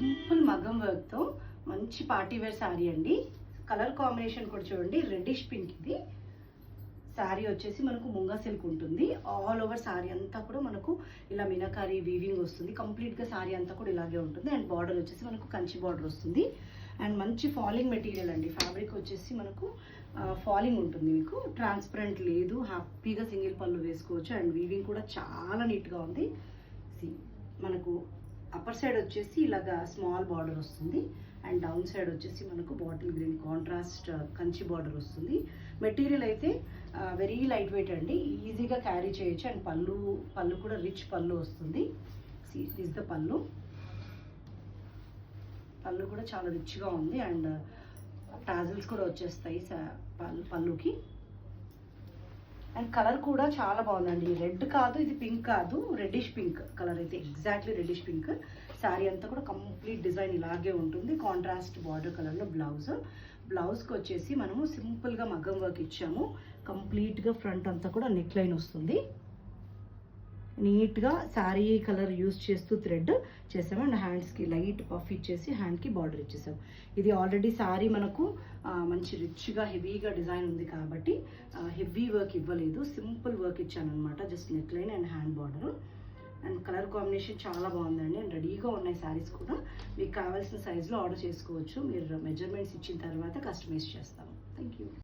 Simple మగ్గం వర్క్తో మంచి పార్టీ వేర్ శారీ అండి. కలర్ కాంబినేషన్ కూడా చూడండి, రెడ్డిష్ పింక్. ఇది శారీ వచ్చేసి మనకు ముంగా సిల్క్ ఉంటుంది. ఆల్ ఓవర్ శారీ అంతా కూడా మనకు ఇలా మీనాకారి వీవింగ్ వస్తుంది. కంప్లీట్గా శారీ అంతా కూడా ఇలాగే ఉంటుంది. అండ్ బార్డర్ వచ్చేసి మనకు కంచి బార్డర్ వస్తుంది. అండ్ మంచి ఫాలింగ్ మెటీరియల్ అండి. ఫ్యాబ్రిక్ వచ్చేసి మనకు ఫాలింగ్ ఉంటుంది, మీకు ట్రాన్స్పరెంట్ లేదు. హ్యాపీగా సింగిల్ పళ్ళు వేసుకోవచ్చు. అండ్ వీవింగ్ కూడా చాలా నీట్గా ఉంది. మనకు అప్పర్ సైడ్ వచ్చేసి ఇలాగా స్మాల్ బార్డర్ వస్తుంది. అండ్ డౌన్ సైడ్ వచ్చేసి మనకు bottle green contrast Kanchi border వస్తుంది. మెటీరియల్ అయితే వెరీ లైట్ వెయిట్ అండి, ఈజీగా క్యారీ చేయొచ్చు. అండ్ పళ్ళు కూడా రిచ్ పళ్ళు వస్తుంది. దిస్ ద పళ్ళు కూడా చాలా రిచ్గా ఉంది. అండ్ టాజిల్స్ కూడా వచ్చేస్తాయి పళ్ళుకి. అండ్ కలర్ కూడా చాలా బాగుందండి. రెడ్ కాదు, ఇది పింక్ కాదు, రెడ్డిష్ పింక్ కలర్ అయితే ఎగ్జాక్ట్లీ రెడ్డిష్ పింక్. శారీ అంతా కూడా కంప్లీట్ డిజైన్ ఇలాగే ఉంటుంది. కాంట్రాస్ట్ బార్డర్ కలర్లో బ్లౌజ్కి వచ్చేసి మనము సింపుల్గా మగ్గం వర్క్ ఇచ్చాము. కంప్లీట్గా ఫ్రంట్ అంతా కూడా నెక్ లైన్ వస్తుంది. నీట్గా శారీ కలర్ యూజ్ చేస్తూ థ్రెడ్ చేసాము. అండ్ హ్యాండ్స్కి లైట్ పఫ్ ఇచ్చేసి హ్యాండ్కి బార్డర్ ఇచ్చేసాము. ఇది ఆల్రెడీ శారీ మనకు మంచి రిచ్గా హెవీగా డిజైన్ ఉంది కాబట్టి హెవీ వర్క్ ఇవ్వలేదు, సింపుల్ వర్క్ ఇచ్చాను అనమాట. Just neck line and hand border. And colour combination చాలా బాగుందండి. అండ్ రెడీగా ఉన్నాయి శారీస్ కూడా. మీకు కావాల్సిన సైజులో ఆర్డర్ చేసుకోవచ్చు. మీరు మెజర్మెంట్స్ ఇచ్చిన తర్వాత కస్టమైజ్ చేస్తాము. Thank you.